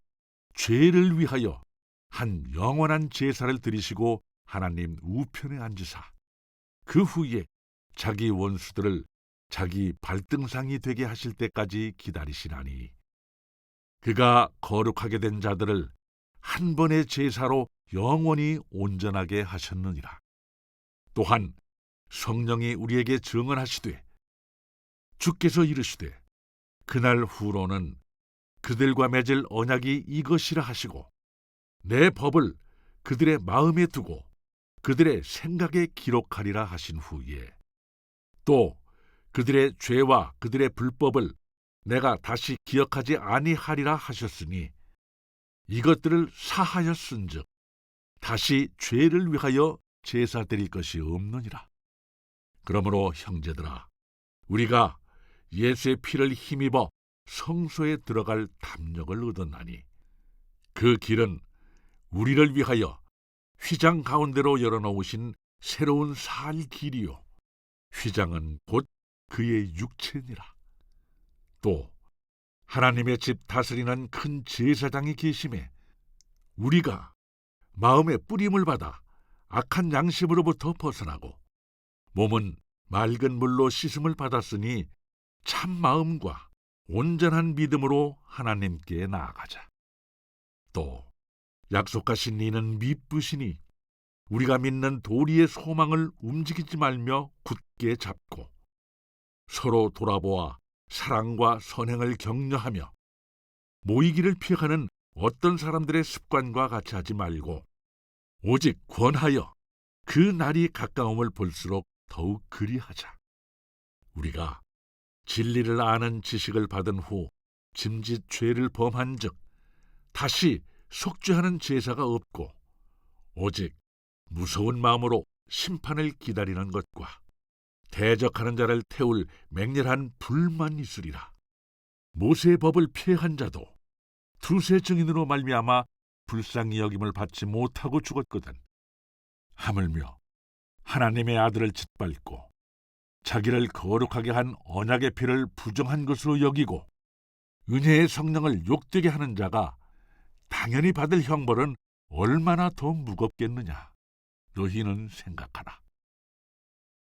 죄를 위하여 한 영원한 제사를 드리시고 하나님 우편에 앉으사 그 후에 자기 원수들을 자기 발등상이 되게 하실 때까지 기다리시나니 그가 거룩하게 된 자들을 한 번의 제사로 영원히 온전하게 하셨느니라. 또한 성령이 우리에게 증언하시되 주께서 이르시되 그날 후로는 그들과 맺을 언약이 이것이라 하시고 내 법을 그들의 마음에 두고 그들의 생각에 기록하리라 하신 후에 또 그들의 죄와 그들의 불법을 내가 다시 기억하지 아니하리라 하셨으니 이것들을 사하였은즉 다시 죄를 위하여 제사 드릴 것이 없느니라. 그러므로 형제들아, 우리가 예수의 피를 힘입어 성소에 들어갈 담력을 얻었나니 그 길은 우리를 위하여 휘장 가운데로 열어놓으신 새로운 살 길이요 휘장은 곧 그의 육체니라. 또 하나님의 집 다스리는 큰 제사장이 계심에 우리가 마음의 뿌림을 받아 악한 양심으로부터 벗어나고 몸은 맑은 물로 씻음을 받았으니 참 마음과 온전한 믿음으로 하나님께 나아가자. 또 약속하신 이는 미쁘시니 우리가 믿는 도리의 소망을 움직이지 말며 굳게 잡고 서로 돌아보아 사랑과 선행을 격려하며 모이기를 피하는 어떤 사람들의 습관과 같이 하지 말고 오직 권하여 그 날이 가까움을 볼수록 더욱 그리하자. 우리가 진리를 아는 지식을 받은 후 짐짓 죄를 범한즉 다시 속죄하는 제사가 없고 오직 무서운 마음으로 심판을 기다리는 것과 대적하는 자를 태울 맹렬한 불만 있으리라. 모세의 법을 피한 자도 두세 증인으로 말미암아 불쌍히 여김을 받지 못하고 죽었거든. 하물며 하나님의 아들을 짓밟고 자기를 거룩하게 한 언약의 피를 부정한 것으로 여기고 은혜의 성령을 욕되게 하는 자가 당연히 받을 형벌은 얼마나 더 무겁겠느냐. 너희는 생각하라.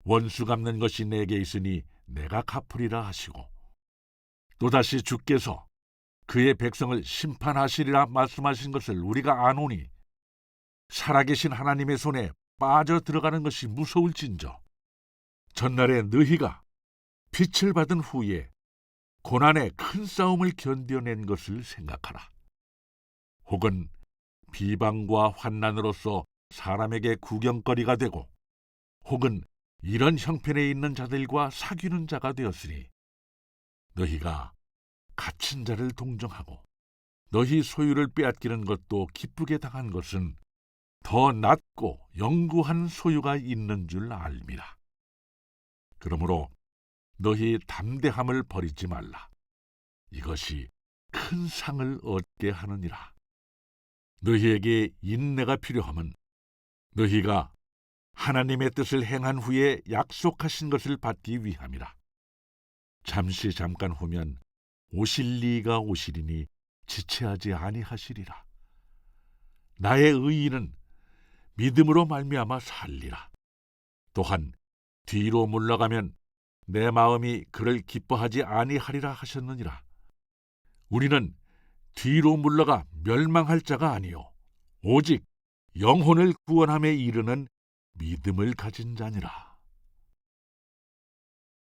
원수 갚는 것이 내게 있으니 내가 갚으리라 하시고 또다시 주께서 그의 백성을 심판하시리라 말씀하신 것을 우리가 아노니 살아계신 하나님의 손에 빠져 들어가는 것이 무서울진저 전날에 너희가 빛을 받은 후에 고난의 큰 싸움을 견뎌낸 것을 생각하라. 혹은 비방과 환난으로서 사람에게 구경거리가 되고 혹은 이런 형편에 있는 자들과 사귀는 자가 되었으니 너희가 갇힌 자를 동정하고 너희 소유를 빼앗기는 것도 기쁘게 당한 것은 더 낫고 영구한 소유가 있는 줄 알미라. 그러므로 너희 담대함을 버리지 말라. 이것이 큰 상을 얻게 하느니라. 너희에게 인내가 필요함은 너희가 하나님의 뜻을 행한 후에 약속하신 것을 받기 위함이라. 잠깐 후면 오실 이가 오시리니 지체하지 아니하시리라. 나의 의인은 믿음으로 말미암아 살리라. 또한 뒤로 물러가면 내 마음이 그를 기뻐하지 아니하리라 하셨느니라. 우리는 뒤로 물러가 멸망할 자가 아니요 오직 영혼을 구원함에 이르는 믿음을 가진 자니라.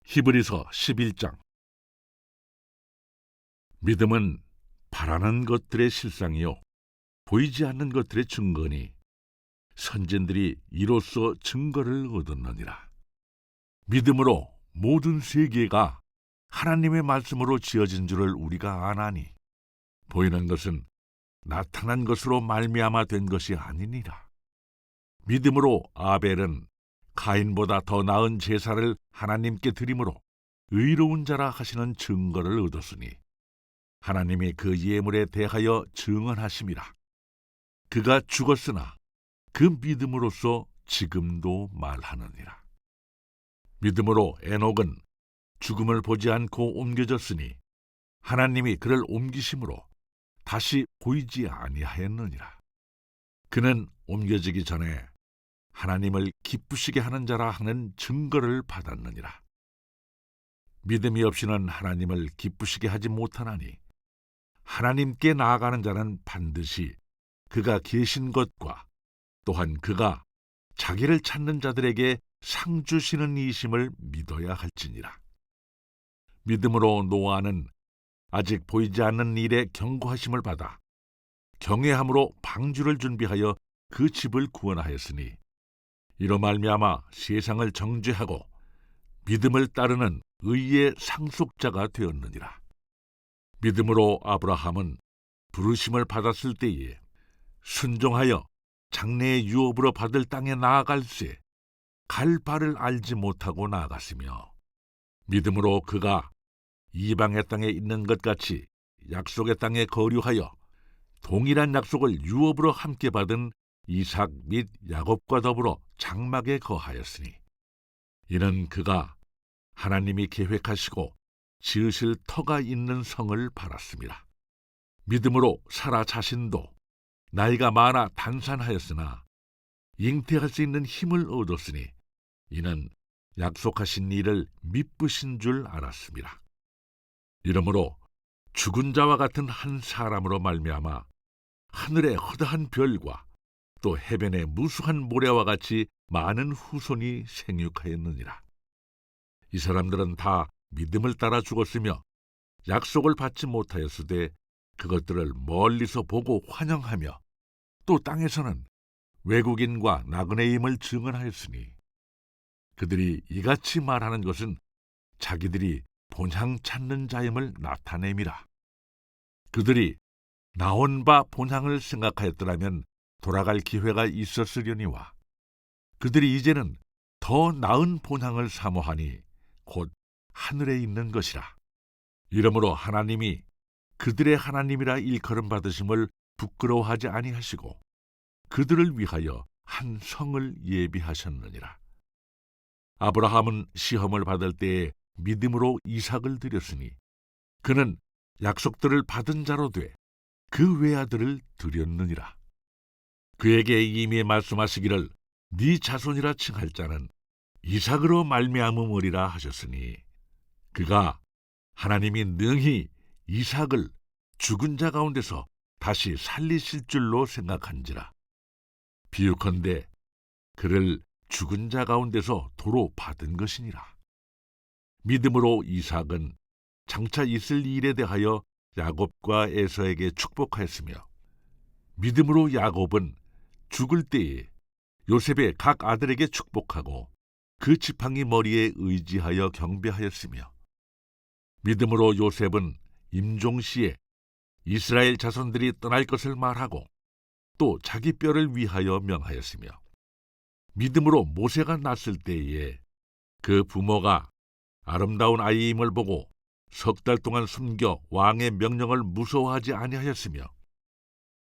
히브리서 11장. 믿음은 바라는 것들의 실상이요 보이지 않는 것들의 증거니 선진들이 이로써 증거를 얻었느니라. 믿음으로 모든 세계가 하나님의 말씀으로 지어진 줄을 우리가 아나니 보이는 것은 나타난 것으로 말미암아 된 것이 아니니라. 믿음으로 아벨은 가인보다 더 나은 제사를 하나님께 드림으로 의로운 자라 하시는 증거를 얻었으니 하나님이 그 예물에 대하여 증언하심이라. 그가 죽었으나 그 믿음으로써 지금도 말하느니라. 믿음으로 에녹은 죽음을 보지 않고 옮겨졌으니 하나님이 그를 옮기심으로 다시 보이지 아니하였느니라. 그는 옮겨지기 전에 하나님을 기쁘시게 하는 자라 하는 증거를 받았느니라. 믿음이 없이는 하나님을 기쁘시게 하지 못하나니 하나님께 나아가는 자는 반드시 그가 계신 것과 또한 그가 자기를 찾는 자들에게 상 주시는 이심을 믿어야 할지니라. 믿음으로 노아는 아직 보이지 않는 일에 경고하심을 받아 경외함으로 방주를 준비하여 그 집을 구원하였으니 이로 말미암아 세상을 정죄하고 믿음을 따르는 의의 상속자가 되었느니라. 믿음으로 아브라함은 부르심을 받았을 때에 순종하여 장래의 유업으로 받을 땅에 나아갈새 갈 바를 알지 못하고 나아갔으며, 믿음으로 그가 이방의 땅에 있는 것 같이 약속의 땅에 거류하여 동일한 약속을 유업으로 함께 받은 이삭 및 야곱과 더불어 장막에 거하였으니, 이는 그가 하나님이 계획하시고 지으실 터가 있는 성을 바랐습니다. 믿음으로 사라 자신도 나이가 많아 단산하였으나 잉태할 수 있는 힘을 얻었으니, 이는 약속하신 일을 미쁘신 줄 알았습니다. 이러므로 죽은 자와 같은 한 사람으로 말미암아 하늘의 허다한 별과 또 해변의 무수한 모래와 같이 많은 후손이 생육하였느니라. 이 사람들은 다 믿음을 따라 죽었으며 약속을 받지 못하였으되 그것들을 멀리서 보고 환영하며 또 땅에서는 외국인과 나그네임을 증언하였으니, 그들이 이같이 말하는 것은 자기들이 본향 찾는 자임을 나타냄이라. 그들이 나온 바 본향을 생각하였더라면 돌아갈 기회가 있었으려니와, 그들이 이제는 더 나은 본향을 사모하니 곧 하늘에 있는 것이라. 이러므로 하나님이 그들의 하나님이라 일컬음 받으심을 부끄러워하지 아니하시고 그들을 위하여 한 성을 예비하셨느니라. 아브라함은 시험을 받을 때에 믿음으로 이삭을 드렸으니, 그는 약속들을 받은 자로 돼 그 외아들을 드렸느니라. 그에게 이미 말씀하시기를 네 자손이라 칭할 자는 이삭으로 말미암음이리라 하셨으니, 그가 하나님이 능히 이삭을 죽은 자 가운데서 다시 살리실 줄로 생각한지라. 비유컨대 그를 죽은 자 가운데서 도로 받은 것이니라. 믿음으로 이삭은 장차 있을 일에 대하여 야곱과 에서에게 축복하였으며, 믿음으로 야곱은 죽을 때에 요셉의 각 아들에게 축복하고 그 지팡이 머리에 의지하여 경배하였으며, 믿음으로 요셉은 임종시에 이스라엘 자손들이 떠날 것을 말하고 또 자기 뼈를 위하여 명하였으며, 믿음으로 모세가 났을 때에 그 부모가 아름다운 아이임을 보고 석 달 동안 숨겨 왕의 명령을 무서워하지 아니하였으며,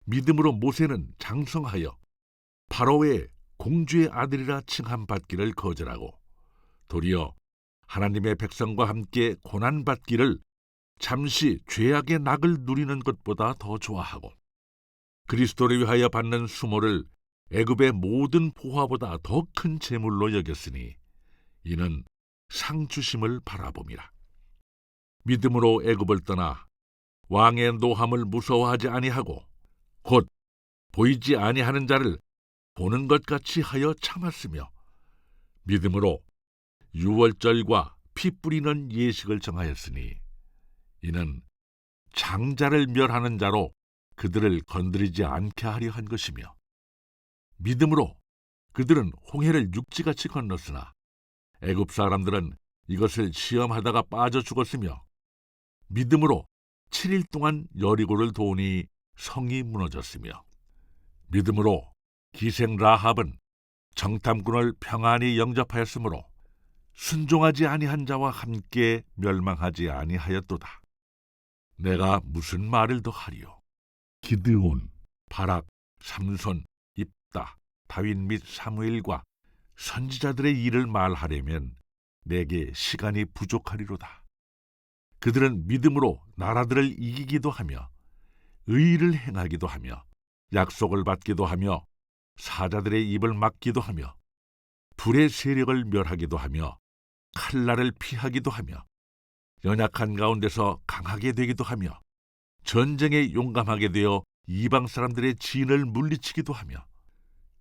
믿음으로 모세는 장성하여 바로의 공주의 아들이라 칭함받기를 거절하고 도리어 하나님의 백성과 함께 고난받기를 잠시 죄악의 낙을 누리는 것보다 더 좋아하고 그리스도를 위하여 받는 수모를 애굽의 모든 보화보다 더 큰 재물로 여겼으니, 이는 상 주심을 바라봄이라. 믿음으로 애굽을 떠나 왕의 노함을 무서워하지 아니하고 곧 보이지 아니하는 자를 보는 것 같이 하여 참았으며, 믿음으로 유월절과 피 뿌리는 예식을 정하였으니, 이는 장자를 멸하는 자로 그들을 건드리지 않게 하려 한 것이며, 믿음으로 그들은 홍해를 육지같이 건넜으나 애굽 사람들은 이것을 시험하다가 빠져 죽었으며, 믿음으로 7일 동안 여리고를 도우니 성이 무너졌으며, 믿음으로 기생 라합은 정탐꾼을 평안히 영접하였으므로 순종하지 아니한 자와 함께 멸망하지 아니하였도다. 내가 무슨 말을 더 하리요? 기드온, 바락, 삼손, 입다, 다윗 및 사무엘과 선지자들의 일을 말하려면 내게 시간이 부족하리로다. 그들은 믿음으로 나라들을 이기기도 하며 의를 행하기도 하며 약속을 받기도 하며 사자들의 입을 막기도 하며 불의 세력을 멸하기도 하며 칼날을 피하기도 하며 연약한 가운데서 강하게 되기도 하며 전쟁에 용감하게 되어 이방 사람들의 진을 물리치기도 하며,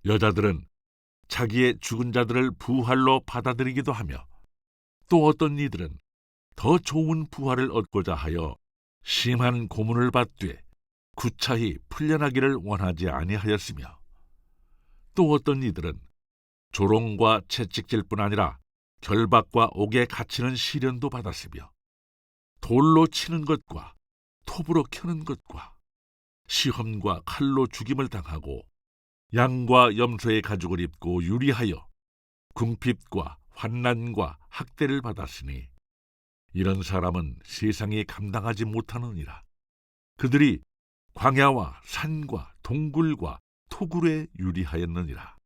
여자들은 자기의 죽은 자들을 부활로 받아들이기도 하며, 또 어떤 이들은 더 좋은 부활을 얻고자 하여 심한 고문을 받되 구차히 풀려나기를 원하지 아니하였으며, 또 어떤 이들은 조롱과 채찍질뿐 아니라 결박과 옥에 갇히는 시련도 받았으며, 돌로 치는 것과 톱으로 켜는 것과 시험과 칼로 죽임을 당하고 양과 염소의 가죽을 입고 유리하여 궁핍과 환난과 학대를 받았으니 이런 사람은 세상이 감당하지 못하느니라. 그들이 광야와 산과 동굴과 토굴에 유리하였느니라.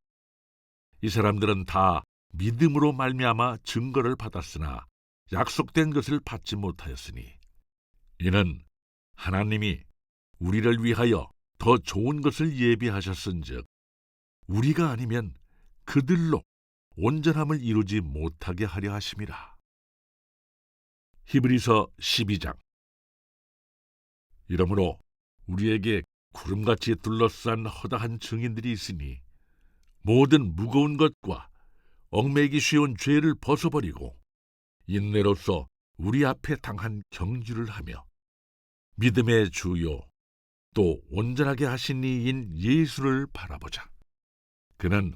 이 사람들은 다 믿음으로 말미암아 증거를 받았으나 약속된 것을 받지 못하였으니 이는 하나님이 우리를 위하여 더 좋은 것을 예비하셨은즉 우리가 아니면 그들로 온전함을 이루지 못하게 하려 하심이라. 히브리서 12장. 이러므로 우리에게 구름같이 둘러싼 허다한 증인들이 있으니 모든 무거운 것과 얽매이기 쉬운 죄를 벗어버리고 인내로서 우리 앞에 당한 경주를 하며 믿음의 주요 또 온전하게 하신 이인 예수를 바라보자. 그는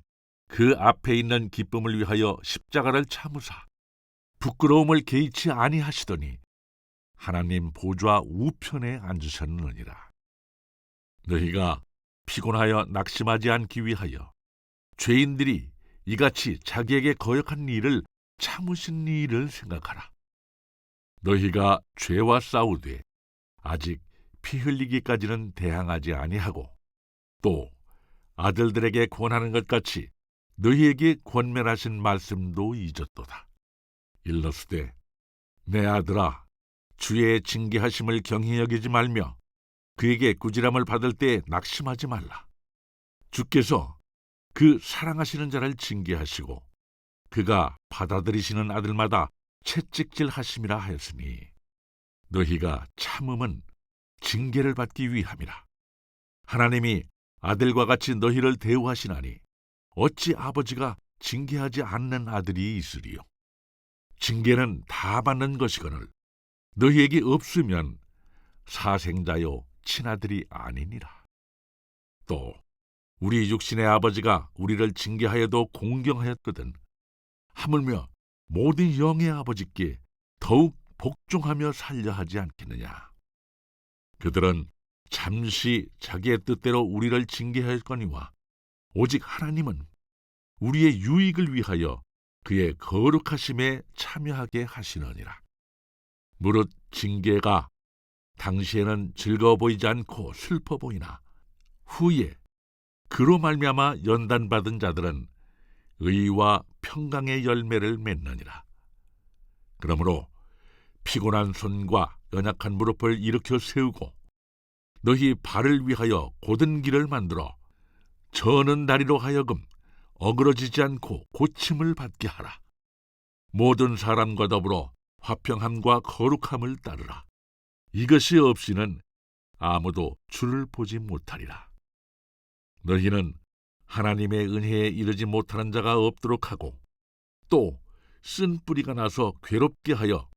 그 앞에 있는 기쁨을 위하여 십자가를 참으사 부끄러움을 개의치 아니하시더니 하나님 보좌 우편에 앉으셨느니라. 너희가 피곤하여 낙심하지 않기 위하여 죄인들이 이같이 자기에게 거역한 일을 참으신 일을 생각하라. 너희가 죄와 싸우되 아직 피 흘리기까지는 대항하지 아니하고 또 아들들에게 권하는 것 같이 너희에게 권면하신 말씀도 잊었도다. 일러스되 내 아들아 주의 징계하심을 경히 여기지 말며 그에게 꾸지람을 받을 때 낙심하지 말라. 주께서 그 사랑하시는 자를 징계하시고 그가 받아들이시는 아들마다 채찍질 하심이라 하였으니 너희가 참음은 징계를 받기 위함이라. 하나님이 아들과 같이 너희를 대우하시나니 어찌 아버지가 징계하지 않는 아들이 있으리요. 징계는 다 받는 것이거늘 너희에게 없으면 사생자요 친아들이 아니니라. 또 우리 육신의 아버지가 우리를 징계하여도 공경하였거든 하물며 모든 영의 아버지께 더욱 복종하며 살려 하지 않겠느냐. 그들은 잠시 자기의 뜻대로 우리를 징계하였거니와 오직 하나님은 우리의 유익을 위하여 그의 거룩하심에 참여하게 하시느니라. 무릇 징계가 당시에는 즐거워 보이지 않고 슬퍼 보이나 후에 그로 말미암아 연단받은 자들은 의와 평강의 열매를 맺느니라. 그러므로 피곤한 손과 연약한 무릎을 일으켜 세우고 너희 발을 위하여 곧은 길을 만들어 저는 다리로 하여금 어그러지지 않고 고침을 받게 하라. 모든 사람과 더불어 화평함과 거룩함을 따르라. 이것이 없이는 아무도 주를 보지 못하리라. 너희는 하나님의 은혜에 이르지 못하는 자가 없도록 하고 또 쓴 뿌리가 나서 괴롭게 하여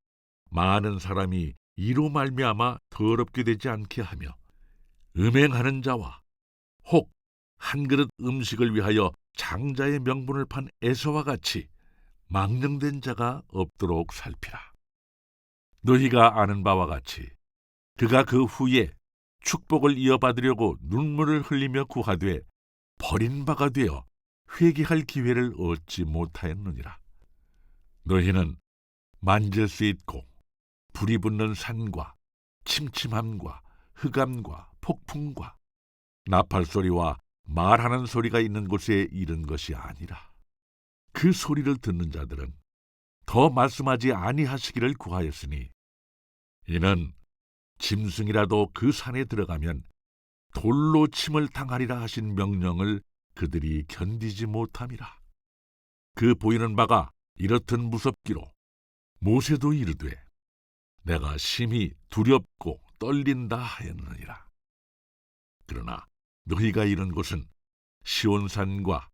많은 사람이 이로 말미암아 더럽게 되지 않게 하며 음행하는 자와 혹 한 그릇 음식을 위하여 장자의 명분을 판 에서와 같이 망령된 자가 없도록 살피라. 너희가 아는 바와 같이 그가 그 후에 축복을 이어받으려고 눈물을 흘리며 구하되 버린 바가 되어 회개할 기회를 얻지 못하였느니라. 너희는 만질 수 있고 불이 붙는 산과 침침함과 흑암과 폭풍과 나팔 소리와 말하는 소리가 있는 곳에 이른 것이 아니라 그 소리를 듣는 자들은 더 말씀하지 아니하시기를 구하였으니 이는 짐승이라도 그 산에 들어가면 돌로 침을 당하리라 하신 명령을 그들이 견디지 못함이라. 그 보이는 바가 이렇듯 무섭기로 모세도 이르되 내가 심히 두렵고 떨린다 하였느니라. 그러나 너희가 이른 곳은 시온산과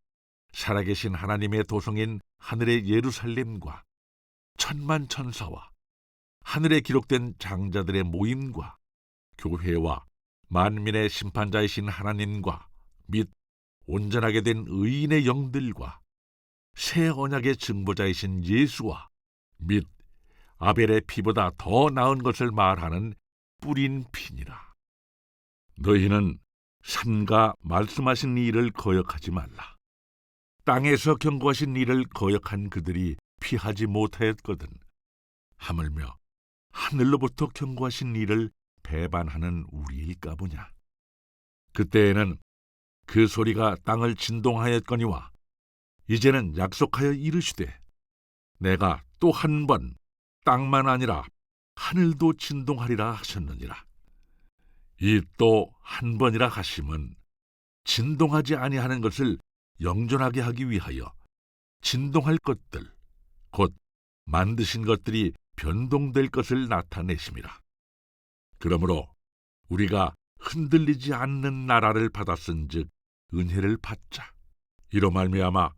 살아계신 하나님의 도성인 하늘의 예루살렘과 천만 천사와 하늘에 기록된 장자들의 모임과 교회와 만민의 심판자이신 하나님과 및 온전하게 된 의인의 영들과 새 언약의 증보자이신 예수와 및 아벨의 피보다 더 나은 것을 말하는 뿌린 피니라. 너희는 삼가 말씀하신 일을 거역하지 말라. 땅에서 경고하신 일을 거역한 그들이 피하지 못하였거든 하물며 하늘로부터 경고하신 일을 배반하는 우리일까 보냐. 그때에는 그 소리가 땅을 진동하였거니와 이제는 약속하여 이르시되 내가 또 한 번 땅만 아니라 하늘도 진동하리라 하셨느니라. 이 또 한 번이라 하심은 진동하지 아니하는 것을 영존하게 하기 위하여 진동할 것들 곧 만드신 것들이 변동될 것을 나타내심이라. 그러므로 우리가 흔들리지 않는 나라를 받았은즉 은혜를 받자. 이로 말미암아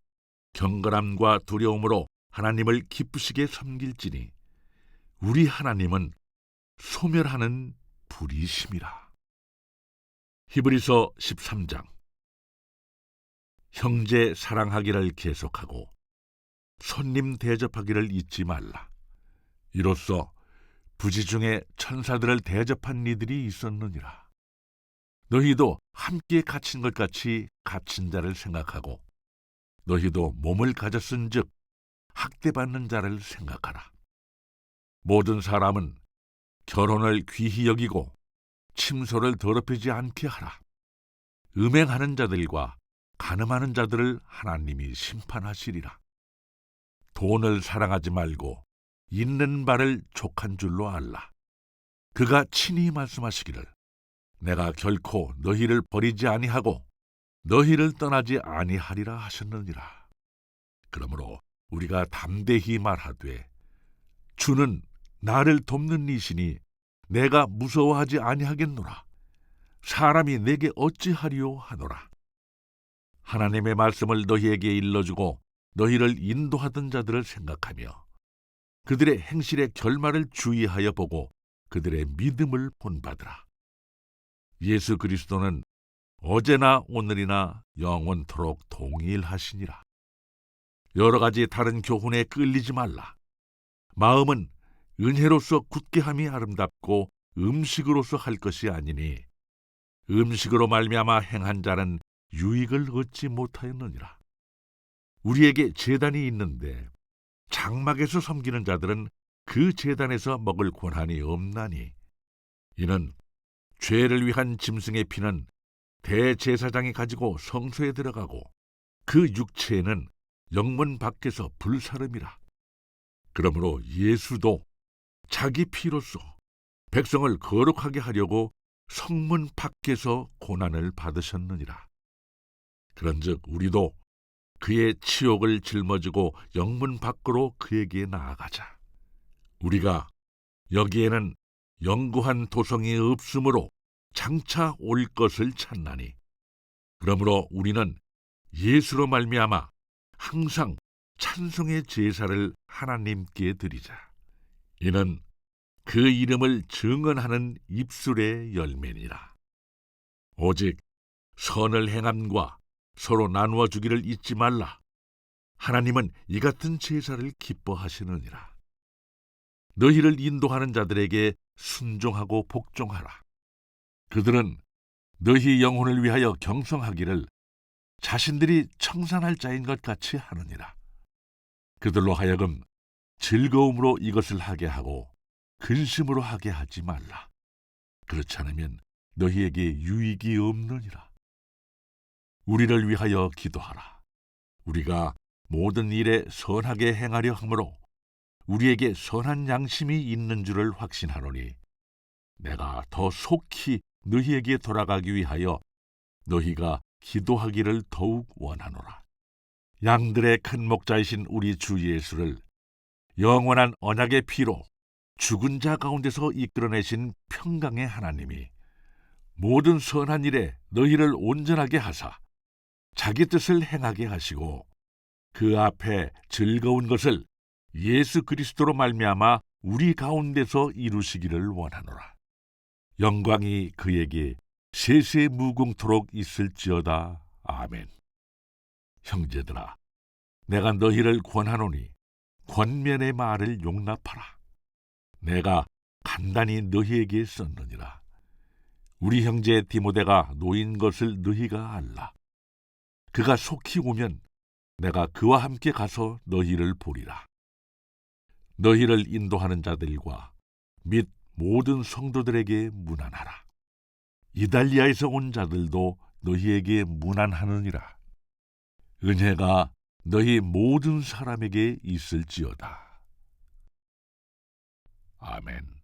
경건함과 두려움으로 하나님을 기쁘시게 섬길지니 우리 하나님은 소멸하는 불이심이라. 히브리서 13장. 형제 사랑하기를 계속하고 손님 대접하기를 잊지 말라. 이로써 부지 중에 천사들을 대접한 이들이 있었느니라. 너희도 함께 갇힌 것 같이 갇힌 자를 생각하고 너희도 몸을 가졌은즉 학대받는 자를 생각하라. 모든 사람은 결혼을 귀히 여기고 침소를 더럽히지 않게 하라. 음행하는 자들과 간음하는 자들을 하나님이 심판하시리라. 돈을 사랑하지 말고 있는 바를 족한 줄로 알라. 그가 친히 말씀하시기를 내가 결코 너희를 버리지 아니하고 너희를 떠나지 아니하리라 하셨느니라. 그러므로 우리가 담대히 말하되 주는 나를 돕는 이시니 내가 무서워하지 아니하겠노라. 사람이 내게 어찌하리요 하노라. 하나님의 말씀을 너희에게 일러주고 너희를 인도하던 자들을 생각하며 그들의 행실의 결말을 주의하여 보고 그들의 믿음을 본받으라. 예수 그리스도는 어제나 오늘이나 영원토록 동일하시니라. 여러 가지 다른 교훈에 끌리지 말라. 마음은 은혜로서 굳게 함이 아름답고 음식으로서 할 것이 아니니 음식으로 말미암아 행한 자는 유익을 얻지 못하였느니라. 우리에게 제단이 있는데 장막에서 섬기는 자들은 그 제단에서 먹을 권한이 없나니 이는 죄를 위한 짐승의 피는 대제사장이 가지고 성소에 들어가고 그 육체에는 영문 밖에서 불사름이라. 그러므로 예수도 자기 피로써 백성을 거룩하게 하려고 성문 밖에서 고난을 받으셨느니라. 그런즉 우리도 그의 치욕을 짊어지고 영문 밖으로 그에게 나아가자. 우리가 여기에는 영구한 도성이 없으므로 장차 올 것을 찾나니 그러므로 우리는 예수로 말미암아 항상 찬송의 제사를 하나님께 드리자. 이는 그 이름을 증언하는 입술의 열매니라. 오직 선을 행함과 서로 나누어 주기를 잊지 말라. 하나님은 이 같은 제사를 기뻐하시느니라. 너희를 인도하는 자들에게 순종하고 복종하라. 그들은 너희 영혼을 위하여 경성하기를 자신들이 청산할 자인 것 같이 하느니라. 그들로 하여금 즐거움으로 이것을 하게 하고 근심으로 하게 하지 말라. 그렇지 않으면 너희에게 유익이 없느니라. 우리를 위하여 기도하라. 우리가 모든 일에 선하게 행하려 하므로 우리에게 선한 양심이 있는 줄을 확신하노니 내가 더 속히 너희에게 돌아가기 위하여 너희가 기도하기를 더욱 원하노라. 양들의 큰 목자이신 우리 주 예수를 영원한 언약의 피로 죽은 자 가운데서 이끌어내신 평강의 하나님이 모든 선한 일에 너희를 온전하게 하사 자기 뜻을 행하게 하시고 그 앞에 즐거운 것을 예수 그리스도로 말미암아 우리 가운데서 이루시기를 원하노라. 영광이 그에게 세세 무궁토록 있을지어다. 아멘. 형제들아, 내가 너희를 권하노니 권면의 말을 용납하라. 내가 간단히 너희에게 썼느니라. 우리 형제 디모데가 노인 것을 너희가 알라. 그가 속히 오면 내가 그와 함께 가서 너희를 보리라. 너희를 인도하는 자들과 및 모든 성도들에게 문안하라. 이달리아에서 온 자들도 너희에게 문안하느니라. 은혜가 너희 모든 사람에게 있을지어다. 아멘.